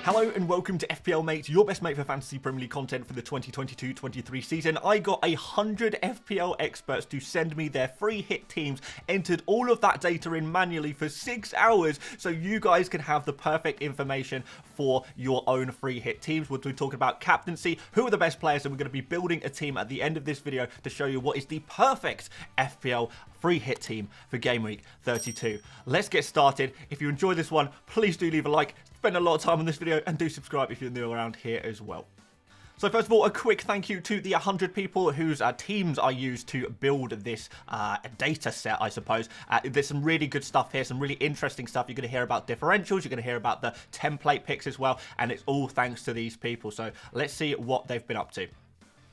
Hello and welcome to FPL Mate, your best mate for fantasy Premier League content for the 2022-23 season. I got 100 FPL experts to send me their free hit teams, entered all of that data in manually for 6 hours so you guys can have the perfect information for your own free hit teams. We'll be talking about captaincy, who are the best players, and we're going to be building a team at the end of this video to show you what is the perfect FPL free hit team for game week 32. Let's get started. If you enjoy this one, please do leave a like, spend a lot of time on this video, and do subscribe if you're new around here as well. So first of all, a quick thank you to the 100 people whose teams I used to build this data set, I suppose. There's some really good stuff here, some really interesting stuff. You're going to hear about differentials, you're going to hear about the template picks as well, and it's all thanks to these people. So let's see what they've been up to.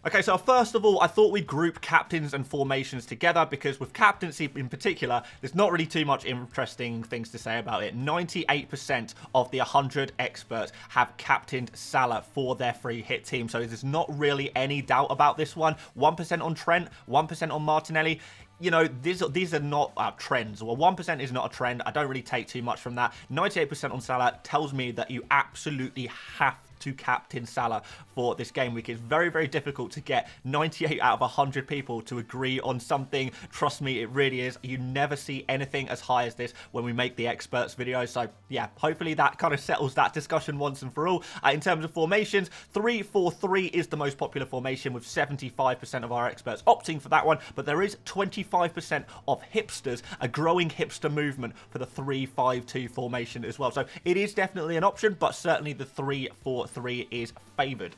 Okay, so first of all, I thought we'd group captains and formations together because with captaincy in particular, there's not really too much interesting things to say about it. 98% of the 100 experts have captained Salah for their free hit team, so there's not really any doubt about this one. 1% on Trent, 1% on Martinelli. You know, these are not trends. Well, 1% is not a trend. I don't really take too much from that. 98% on Salah tells me that you absolutely have to captain Salah for this game week. It's very, very difficult to get 98 out of 100 people to agree on something. Trust me, it really is. You never see anything as high as this when we make the experts video. So yeah, hopefully that kind of settles that discussion once and for all. In terms of formations, 3-4-3 is the most popular formation with 75% of our experts opting for that one. But there is 25% of hipsters, a growing hipster movement for the 3-5-2 formation as well. So it is definitely an option, but certainly the 3-4-3 is favoured.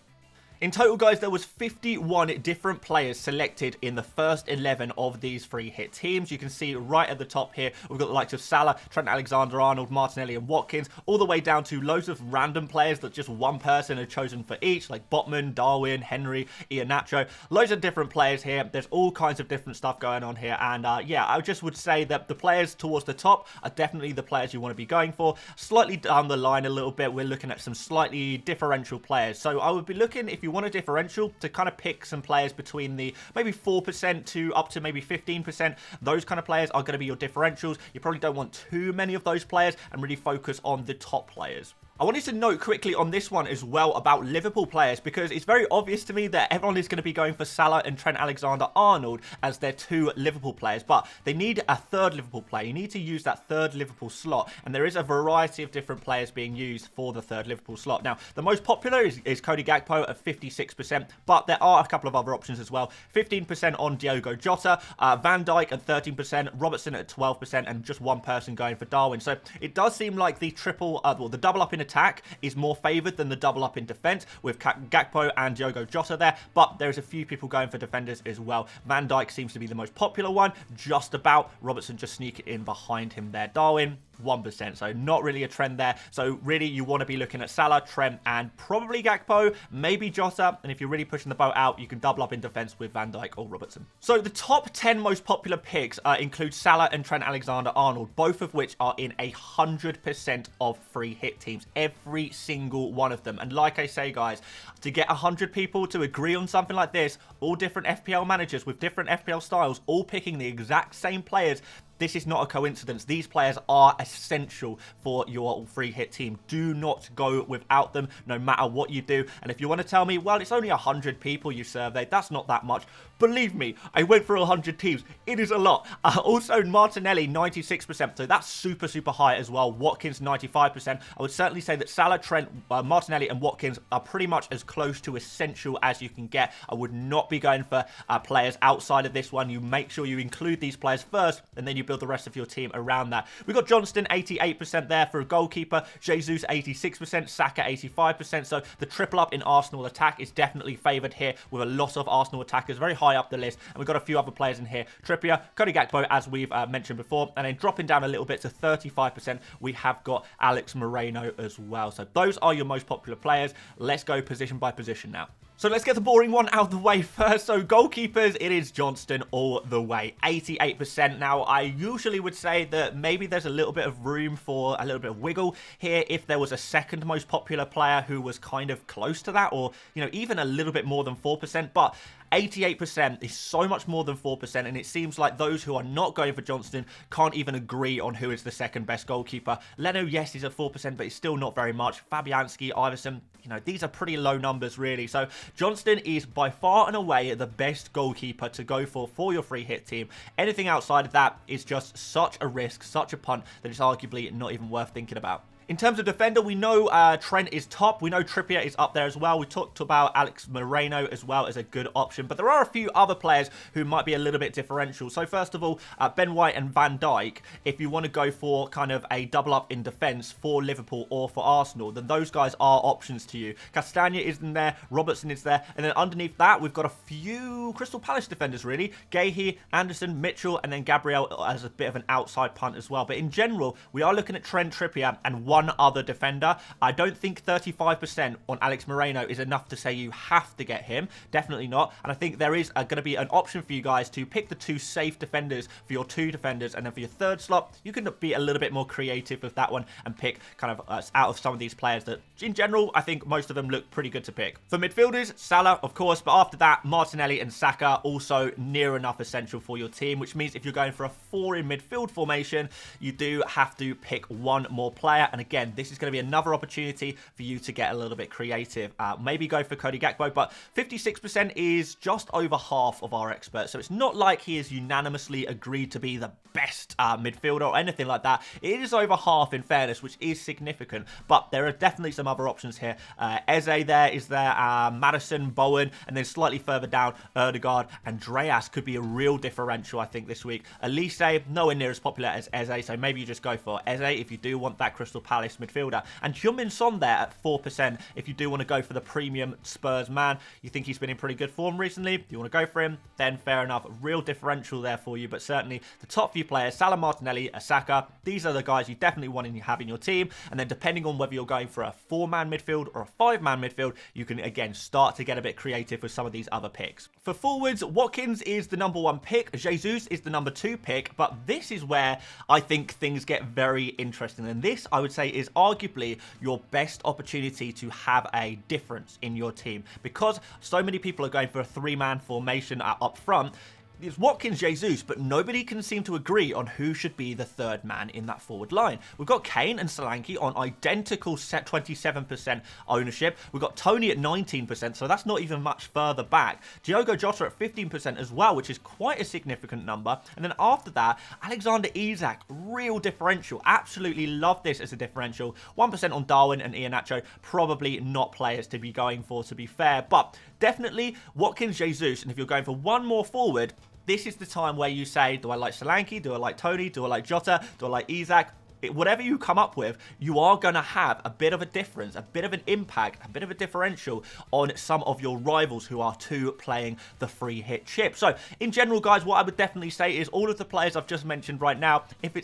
In total, guys, there was 51 different players selected in the first 11 of these free hit teams. You can see right at the top here, we've got the likes of Salah, Trent Alexander-Arnold, Martinelli and Watkins, all the way down to loads of random players that just one person had chosen for each, like Botman, Darwin, Henry, Iheanacho. Loads of different players here. There's all kinds of different stuff going on here. And yeah, I just would say that the players towards the top are definitely the players you want to be going for. Slightly down the line a little bit, we're looking at some slightly differential players. So I would be looking, if you want a differential, to kind of pick some players between the maybe 4% to up to maybe 15%. Those kind of players are going to be your differentials. You probably don't want too many of those players and really focus on the top players. I wanted to note quickly on this one as well about Liverpool players, because it's very obvious to me that everyone is going to be going for Salah and Trent Alexander-Arnold as their two Liverpool players, but they need a third Liverpool player. You need to use that third Liverpool slot, and there is a variety of different players being used for the third Liverpool slot. Now, the most popular is Cody Gakpo at 56%, but there are a couple of other options as well. 15% on Diogo Jota, Van Dijk at 13%, Robertson at 12%, and just one person going for Darwin. So it does seem like the the double up in attack is more favoured than the double up in defence with Gakpo and Diogo Jota there, but there's a few people going for defenders as well. Van Dijk seems to be the most popular one, just about. Robertson just sneaking in behind him there. Darwin, 1%, so not really a trend there. So really you want to be looking at Salah, Trent, and probably Gakpo, maybe Jota, and if you're really pushing the boat out, you can double up in defence with Van Dijk or Robertson. So the top 10 most popular picks include Salah and Trent Alexander-Arnold, both of which are in 100% of free hit teams, every single one of them. And like I say, guys, to get 100 people to agree on something like this, all different FPL managers with different FPL styles, all picking the exact same players, this is not a coincidence. These players are essential for your free hit team. Do not go without them, no matter what you do. And if you want to tell me, well, it's only 100 people you surveyed, that's not that much. Believe me, I went through 100 teams. It is a lot. Also, Martinelli, 96%. So that's super, super high as well. Watkins, 95%. I would certainly say that Salah, Trent, Martinelli and Watkins are pretty much as close to essential as you can get. I would not be going for players outside of this one. You make sure you include these players first, and then you build the rest of your team around that. We've got Johnston, 88% there for a goalkeeper. Jesus, 86%. Saka, 85%. So the triple up in Arsenal attack is definitely favoured here with a lot of Arsenal attackers very high up the list. And we've got a few other players in here. Trippier, Cody Gakpo, as we've mentioned before. And then dropping down a little bit to 35%, we have got Alex Moreno as well. So those are your most popular players. Let's go position by position now. So let's get the boring one out of the way first. So goalkeepers, it is Johnston all the way, 88%. Now, I usually would say that maybe there's a little bit of room for a little bit of wiggle here if there was a second most popular player who was kind of close to that, or, you know, even a little bit more than 4%. But 88% is so much more than 4%, and it seems like those who are not going for Johnston can't even agree on who is the second best goalkeeper. Leno, yes, he's at 4%, but it's still not very much. Fabianski, Iverson, you know, these are pretty low numbers, really. So Johnston is by far and away the best goalkeeper to go for your free hit team. Anything outside of that is just such a risk, such a punt, that it's arguably not even worth thinking about. In terms of defender, we know Trent is top. We know Trippier is up there as well. We talked about Alex Moreno as well as a good option. But there are a few other players who might be a little bit differential. So first of all, Ben White and Van Dijk, if you want to go for kind of a double up in defence for Liverpool or for Arsenal, then those guys are options to you. Castagna is in there. Robertson is there. And then underneath that, we've got a few Crystal Palace defenders, really. Gahey, Anderson, Mitchell, and then Gabriel as a bit of an outside punt as well. But in general, we are looking at Trent, Trippier, and one other defender. I don't think 35% on Alex Moreno is enough to say you have to get him. Definitely not. And I think there is going to be an option for you guys to pick the two safe defenders for your two defenders, and then for your third slot, you can be a little bit more creative with that one and pick kind of out of some of these players that, in general, I think most of them look pretty good to pick. For midfielders, Salah, of course, but after that, Martinelli and Saka also near enough essential for your team, which means if you're going for a 4 in midfield formation, you do have to pick one more player. And again, this is going to be another opportunity for you to get a little bit creative. Maybe go for Cody Gakpo, but 56% is just over half of our experts. So it's not like he has unanimously agreed to be the best midfielder or anything like that. It is over half in fairness, which is significant, but there are definitely some other options here. Eze there is there, Madison, Bowen, and then slightly further down, Erdegaard and Dreas could be a real differential, I think, this week. Elise, nowhere near as popular as Eze, so maybe you just go for Eze if you do want that Crystal Palace midfielder. And Heung-min Son there at 4% if you do want to go for the premium Spurs man. You think he's been in pretty good form recently, you want to go for him, then fair enough. Real differential there for you, but certainly the top few players, Salah, Martinelli, Saka, these are the guys you definitely want to have in your team. And then depending on whether you're going for a 4-man midfield or a 5-man midfield, you can again start to get a bit creative with some of these other picks. For forwards, Watkins is the #1 pick, Jesus is the #2 pick, but this is where I think things get very interesting. And this, I would say, is arguably your best opportunity to have a difference in your team, because so many people are going for a 3-man formation up front. It's Watkins, Jesus, but nobody can seem to agree on who should be the third man in that forward line. We've got Kane and Solanke on identical 27% ownership. We've got Tony at 19%, so that's not even much further back. Diogo Jota at 15% as well, which is quite a significant number. And then after that, Alexander Isak, real differential. Absolutely love this as a differential. 1% on Darwin and Iheanacho, probably not players to be going for, to be fair, but definitely Watkins, Jesus, and if you're going for one more forward, this is the time where you say, do I like Solanke? Do I like Tony? Do I like Jota? Do I like Isak? Whatever you come up with, you are going to have a bit of a difference, a bit of an impact, a bit of a differential on some of your rivals who are playing the free hit chip. So in general, guys, what I would definitely say is all of the players I've just mentioned right now, if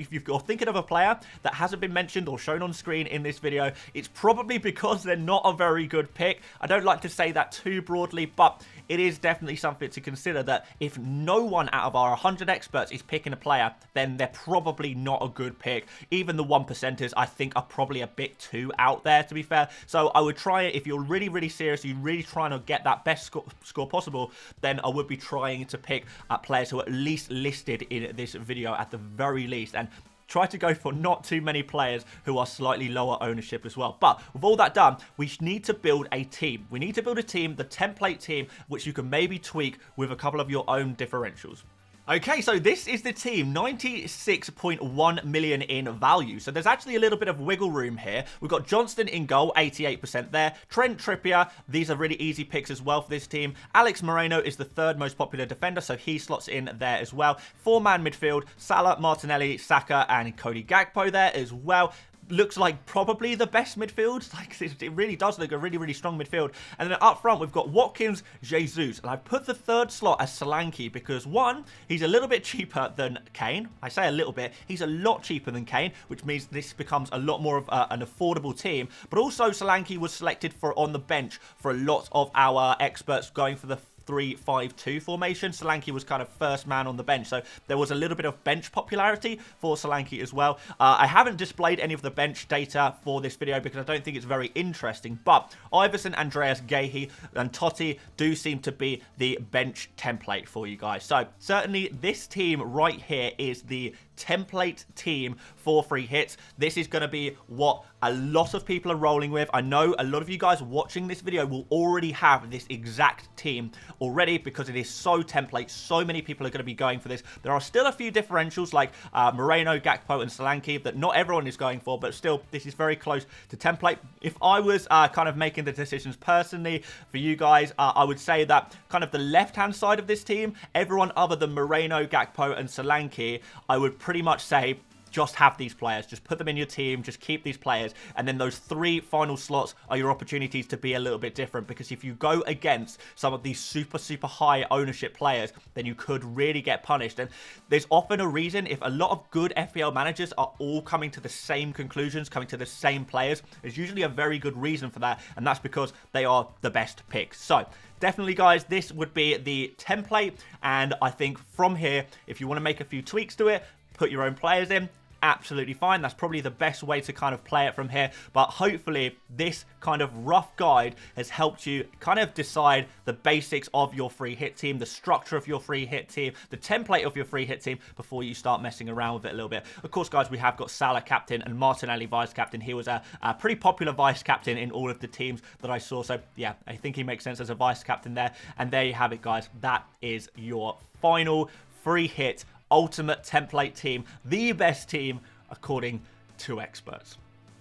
you're thinking of a player that hasn't been mentioned or shown on screen in this video, it's probably because they're not a very good pick. I don't like to say that too broadly, but it is definitely something to consider that if no one out of our 100 experts is picking a player, then they're probably not a good pick. Even the 1%ers, I think, are probably a bit too out there, to be fair. So I would try it if you're really, really serious, you're really trying to get that best score possible, then I would be trying to pick players who are at least listed in this video at the very least. And try to go for not too many players who are slightly lower ownership as well. But with all that done, we need to build a team. We need to build a team, the template team, which you can maybe tweak with a couple of your own differentials. Okay, so this is the team, 96.1 million in value. So there's actually a little bit of wiggle room here. We've got Johnston in goal, 88% there. Trent, Trippier, these are really easy picks as well for this team. Alex Moreno is the 3rd most popular defender, so he slots in there as well. 4-man midfield, Salah, Martinelli, Saka, and Cody Gakpo there as well. Looks like probably the best midfield. Like, it really does look a really, really strong midfield. And then up front, we've got Watkins, Jesus. And I've put the 3rd slot as Solanke because, one, he's a little bit cheaper than Kane. I say a little bit. He's a lot cheaper than Kane, which means this becomes a lot more of an affordable team. But also, Solanke was selected for on the bench for a lot of our experts going for the 3-5-2 formation. Solanke was kind of first man on the bench, so there was a little bit of bench popularity for Solanke as well. I haven't displayed any of the bench data for this video because I don't think it's very interesting, but Iverson, Andreas, Gahey, and Totti do seem to be the bench template for you guys. So certainly this team right here is the template team for free hits. This is going to be what a lot of people are rolling with. I know a lot of you guys watching this video will already have this exact team already because it is so template. So many people are going to be going for this. There are still a few differentials like Moreno, Gakpo, and Solanke that not everyone is going for, but still this is very close to template. If I was kind of making the decisions personally for you guys, I would say that kind of the left-hand side of this team, everyone other than Moreno, Gakpo, and Solanke, I would pretty much say just have these players, just put them in your team, just keep these players, and then those 3 final slots are your opportunities to be a little bit different, because if you go against some of these super high ownership players, then you could really get punished. And there's often a reason, if a lot of good FPL managers are all coming to the same conclusions, coming to the same players, there's usually a very good reason for that, and that's because they are the best picks. So definitely, guys, this would be the template, and I think from here, if you want to make a few tweaks to it, put your own players in, absolutely fine. That's probably the best way to kind of play it from here. But hopefully this kind of rough guide has helped you kind of decide the basics of your free hit team, the structure of your free hit team, the template of your free hit team before you start messing around with it a little bit. Of course, guys, we have got Salah captain and Martinelli vice captain. He was a pretty popular vice captain in all of the teams that I saw. So yeah, I think he makes sense as a vice captain there. And there you have it, guys. That is your final free hit ultimate template team, the best team according to experts.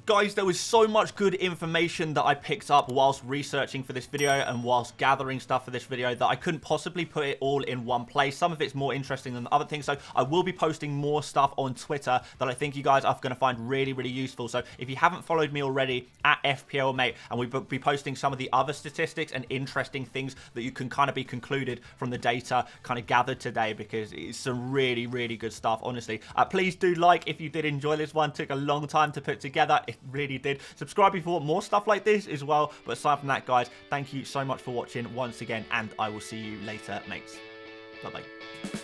Guys, there was so much good information that I picked up whilst researching for this video and whilst gathering stuff for this video that I couldn't possibly put it all in one place. Some of it's more interesting than other things, so I will be posting more stuff on Twitter that I think you guys are going to find really useful. So if you haven't followed me already at FPL Mate, and we'll be posting some of the other statistics and interesting things that you can kind of be concluded from the data kind of gathered today, because it's some really good stuff, honestly. Please do like if you did enjoy this one. It took a long time to put together. It really did. Subscribe if you want more stuff like this as well. But aside from that, guys, thank you so much for watching once again, and I will see you later, mates. Bye-bye.